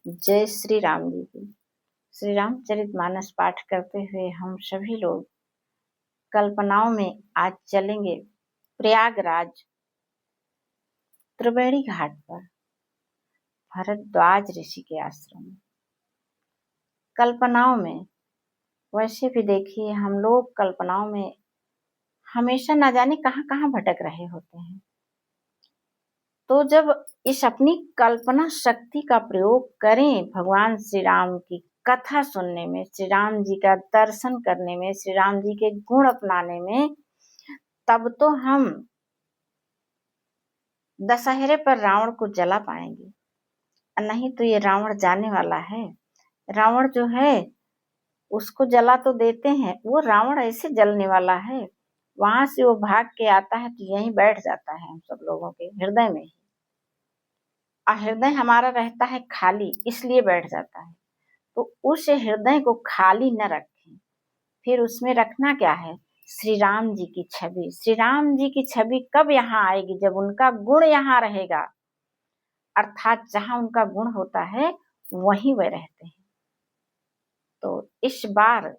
जय श्री राम जी की। श्री रामचरितमानस पाठ करते हुए हम सभी लोग कल्पनाओं में आज चलेंगे प्रयागराज त्रिवेणी घाट पर भरद्वाज ऋषि के आश्रम में। कल्पनाओं में वैसे भी देखिए, हम लोग कल्पनाओं में हमेशा न जाने कहाँ कहाँ भटक रहे होते हैं। तो जब इस अपनी कल्पना शक्ति का प्रयोग करें भगवान श्री राम की कथा सुनने में, श्री राम जी का दर्शन करने में, श्री राम जी के गुण अपनाने में, तब तो हम दशहरे पर रावण को जला पाएंगे। नहीं तो ये रावण जाने वाला है। रावण जो है उसको जला तो देते हैं, वो रावण ऐसे जलने वाला है, वहां से वो भाग के आता है तो यहीं बैठ जाता है हम सब लोगों के हृदय में ही। और हृदय हमारा रहता है खाली, इसलिए बैठ जाता है। तो उस हृदय को खाली न रखें। फिर उसमें रखना क्या है? श्री राम जी की छवि। श्री राम जी की छवि कब यहाँ आएगी? जब उनका गुण यहाँ रहेगा, अर्थात जहाँ उनका गुण होता है वहीं वे रहते हैं। तो इस बार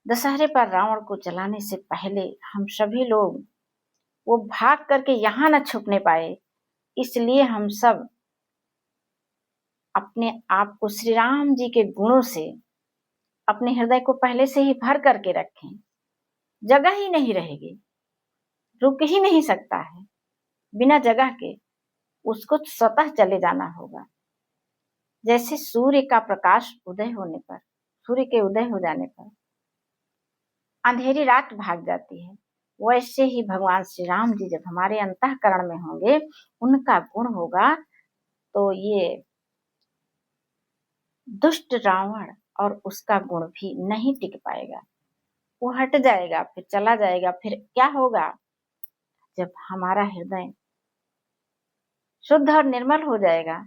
दशहरे पर रावण को जलाने से पहले हम सभी लोग वो भाग करके यहाँ न छुपने पाए, इसलिए हम सब अपने आप को श्री राम जी के गुणों से अपने हृदय को पहले से ही भर करके रखें। जगह ही नहीं रहेगी, रुक ही नहीं सकता है बिना जगह के, उसको स्वतः चले जाना होगा। जैसे सूर्य का प्रकाश उदय होने पर, सूर्य के उदय हो जाने पर अंधेरी रात भाग जाती है, वैसे ही भगवान श्री राम जी जब हमारे अंतःकरण में होंगे, उनका गुण होगा, तो ये दुष्ट रावण और उसका गुण भी नहीं टिक पाएगा। वो हट जाएगा, फिर चला जाएगा। फिर क्या होगा? जब हमारा हृदय शुद्ध और निर्मल हो जाएगा,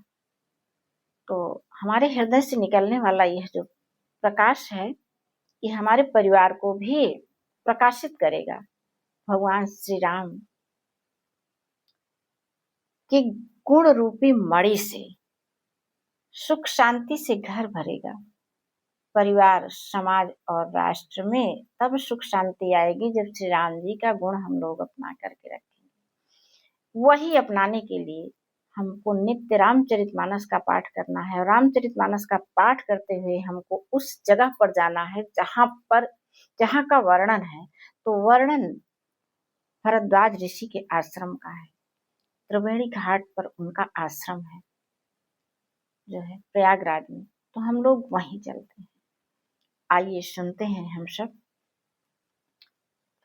तो हमारे हृदय से निकलने वाला यह जो प्रकाश है, ये हमारे परिवार को भी प्रकाशित करेगा। भगवान श्री राम की गुण रूपी मणि से सुख शांति से घर भरेगा। परिवार, समाज और राष्ट्र में तब सुख शांति आएगी जब श्री राम जी का गुण हम लोग अपना करके रखेंगे। वही अपनाने के लिए हमको नित्य रामचरितमानस का पाठ करना है, और रामचरितमानस का पाठ करते हुए हमको उस जगह पर जाना है जहाँ का वर्णन है। तो वर्णन भरद्वाज ऋषि के आश्रम का है। त्रिवेणी घाट पर उनका आश्रम है जो है प्रयागराज में। तो हम लोग वहीं चलते हैं। आइए सुनते हैं हम सब।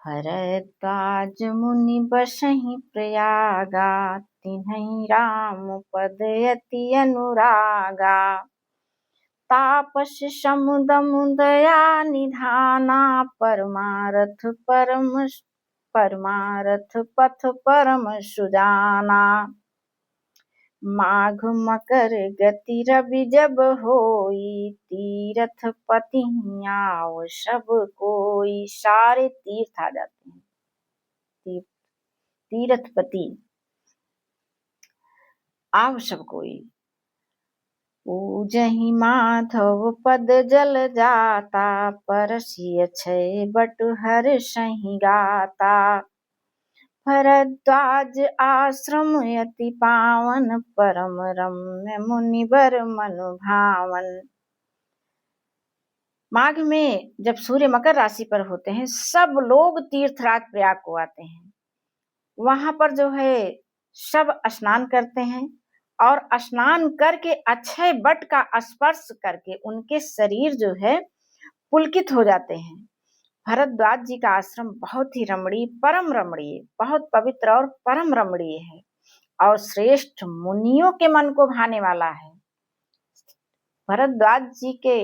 भरद्वाज मुनि बसहि प्रयागा, तिन्हि राम पद अति अनुरागा। तापस समुदम दया निधाना, परमारथ पथ परम सुजाना। माघ मकर गति रवि जब होई, तीरथ पति आव सब कोई। सारे तीर्थ आ जाते हैं। तीर्थपति आव सब कोई। पूजहि माधव पद जल जाता, परसिय छय बटु हर्षहि गाता। भरद्वाज आश्रम अति पावन, परम रम्य मुनिवर मनु भावन। माघ में जब सूर्य मकर राशि पर होते हैं, सब लोग तीर्थराज प्रयाग को आते हैं। वहां पर जो है सब स्नान करते हैं, और स्नान करके अक्षय वट का स्पर्श करके उनके शरीर जो है पुलकित हो जाते हैं। भरद्वाज जी का आश्रम बहुत ही रमणीय, परम रमणीय, बहुत पवित्र और परम रमणीय है, और श्रेष्ठ मुनियों के मन को भाने वाला है। भरद्वाज जी के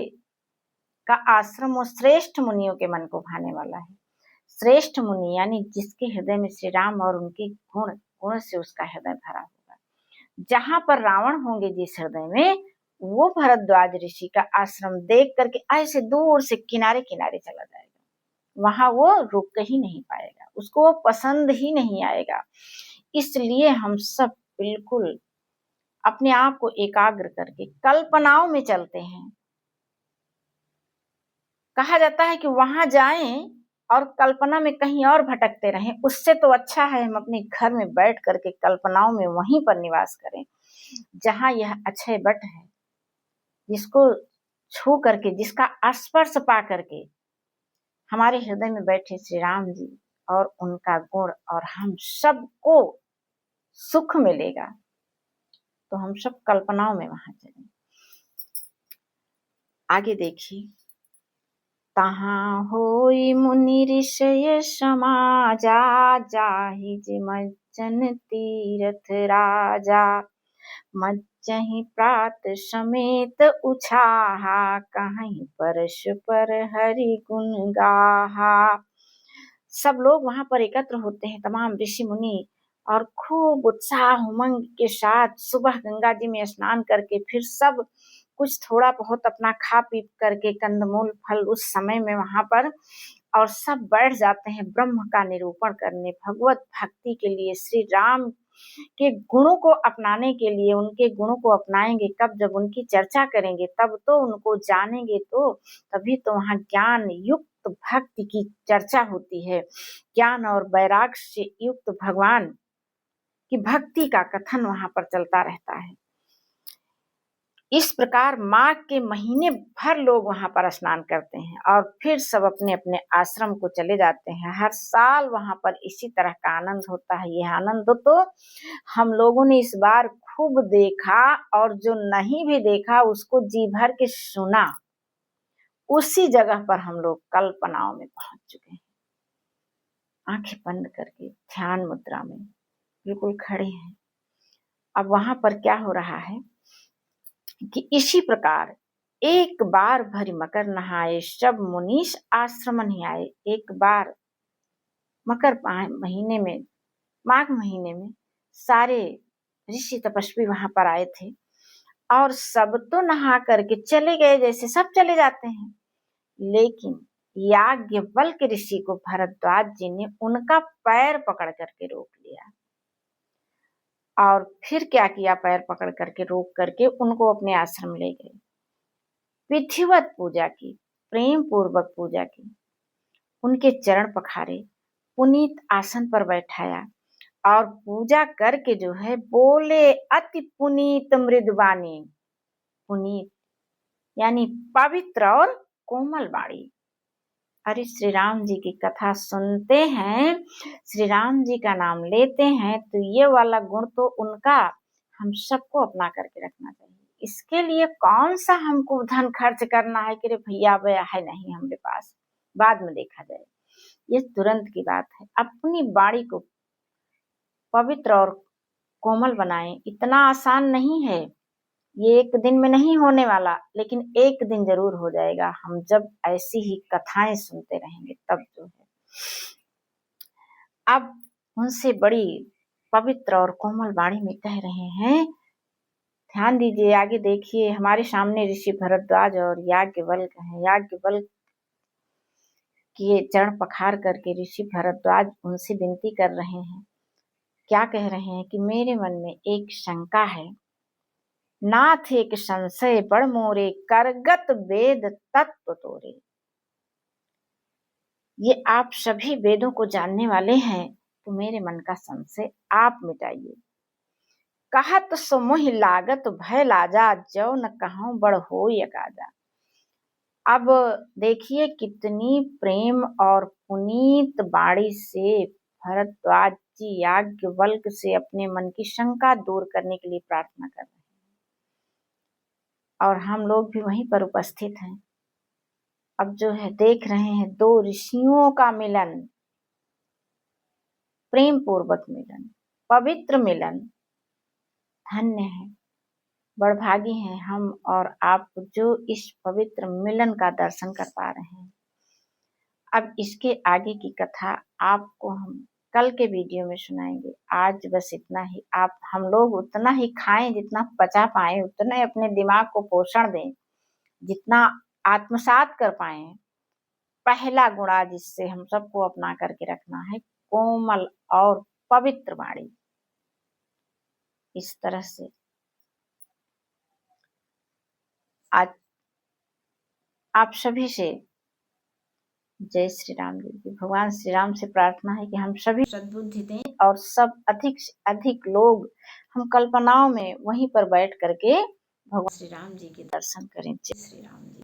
का आश्रम वो श्रेष्ठ मुनियों के मन को भाने वाला है। श्रेष्ठ मुनि यानी जिसके हृदय में श्री राम और उनके गुण से उसका हृदय भरा होगा। जहां पर रावण होंगे जिस हृदय में, वो भरद्वाज ऋषि का आश्रम देख करके ऐसे दूर से किनारे किनारे चला जाएगा। वहां वो रुक ही नहीं पाएगा, उसको वो पसंद ही नहीं आएगा। इसलिए हम सब बिल्कुल अपने आप को एकाग्र करके कल्पनाओं में चलते हैं। कहा जाता है कि वहां जाएं और कल्पना में कहीं और भटकते रहें, उससे तो अच्छा है हम अपने घर में बैठ करके कल्पनाओं में वहीं पर निवास करें जहां यह अक्षय वट है, जिसको छू करके, जिसका स्पर्श पा करके हमारे हृदय में बैठे श्री राम जी और उनका गुण और हम सबको सुख मिलेगा। तो हम सब कल्पनाओं में वहां चलें। आगे देखिए, तहाँ होई मुनि ऋषय समाजा, जाहि जिमज्जन तीरथ राजा। मज्जहि प्रात समेत उछाहा, कहीं परस्पर हरि गुण गाहा। सब लोग वहां पर एकत्र होते हैं, तमाम ऋषि मुनि, और खूब उत्साह उमंग के साथ सुबह गंगा जी में स्नान करके फिर सब कुछ थोड़ा बहुत अपना खा पी करके कंदमूल फल उस समय में वहां पर, और सब बैठ जाते हैं ब्रह्म का निरूपण करने, भगवत भक्ति के लिए, श्री राम के गुणों को अपनाने के लिए। उनके गुणों को अपनाएंगे कब? जब उनकी चर्चा करेंगे तब तो, उनको जानेंगे तो, तभी तो वहां ज्ञान युक्त भक्ति की चर्चा होती है। ज्ञान और वैराग्य से युक्त भगवान की भक्ति का कथन वहां पर चलता रहता है। इस प्रकार माघ के महीने भर लोग वहां पर स्नान करते हैं और फिर सब अपने अपने आश्रम को चले जाते हैं। हर साल वहां पर इसी तरह का आनंद होता है। यह आनंद तो हम लोगों ने इस बार खूब देखा, और जो नहीं भी देखा उसको जी भर के सुना। उसी जगह पर हम लोग कल्पनाओं में पहुंच चुके हैं। आंखें बंद करके ध्यान मुद्रा में बिल्कुल खड़े हैं। अब वहां पर क्या हो रहा है कि इसी प्रकार एक बार भरी मकर नहाए, सब मुनीष आश्रम नहीं आए। एक बार मकर महीने में, माघ महीने में सारे ऋषि तपस्वी वहां पर आए थे, और सब तो नहा करके चले गए जैसे सब चले जाते हैं। लेकिन याज्ञवल्क्य ऋषि को भरद्वाज जी ने उनका पैर पकड़ करके रोक लिया। और फिर क्या किया? पैर पकड़ करके रोक करके उनको अपने आश्रम ले गए। विधिवत पूजा की, प्रेम पूर्वक पूजा की, उनके चरण पखारे, पुनीत आसन पर बैठाया, और पूजा करके जो है बोले अति पुनीत मृदुबानी। पुनीत यानी पवित्र और कोमल वाणी। अरे श्री राम जी की कथा सुनते हैं, श्री राम जी का नाम लेते हैं, तो ये वाला गुण तो उनका हम सबको अपना करके रखना चाहिए। इसके लिए कौन सा हमको धन खर्च करना है कि रे भैया भैया है नहीं हमारे पास, बाद में देखा जाए। ये तुरंत की बात है। अपनी वाणी को पवित्र और कोमल बनाएं। इतना आसान नहीं है, ये एक दिन में नहीं होने वाला, लेकिन एक दिन जरूर हो जाएगा। हम जब ऐसी ही कथाएं सुनते रहेंगे तब जो है। अब उनसे बड़ी पवित्र और कोमल वाणी में कह रहे हैं, ध्यान दीजिए, आगे देखिए। हमारे सामने ऋषि भरद्वाज और याज्ञवल्क्य हैं। याज्ञवल्क्य के चरण पखार करके ऋषि भरद्वाज उनसे विनती कर रहे हैं। क्या कह रहे हैं कि मेरे मन में एक शंका है, नाथ एक संशय बड़ मोरे, करगत वेद तत्व तोरे। ये आप सभी वेदों को जानने वाले हैं, तो मेरे मन का संशय आप मिटाइए। कहत सो मोहि लागत भय लाजा, जो न कहूं बड़ होय अकाजा। अब देखिए कितनी प्रेम और पुनीत वाणी से भरद्वाज जी याज्ञवल्क्य से अपने मन की शंका दूर करने के लिए प्रार्थना कर रहे हैं, और हम लोग भी वहीं पर उपस्थित हैं। अब जो है देख रहे हैं दो ऋषियों का मिलन, प्रेम पूर्वक मिलन, पवित्र मिलन। धन्य है, बड़भागी हैं हम और आप जो इस पवित्र मिलन का दर्शन कर पा रहे हैं। अब इसके आगे की कथा आपको हम कल के वीडियो में सुनाएंगे। आज बस इतना ही। आप हम लोग उतना ही खाएं जितना पचा पाए, उतना ही अपने दिमाग को पोषण दें जितना आत्मसात कर पाए। पहला गुणा जिससे हम सबको अपना करके रखना है, कोमल और पवित्र वाणी। इस तरह से आज आप सभी से जय श्री राम जी की भगवान श्री राम से प्रार्थना है कि हम सभी सद्बुद्धि दें और सब अधिक से अधिक लोग हम कल्पनाओं में वहीं पर बैठ करके भगवान श्री राम जी के दर्शन करें। जय श्री राम जी।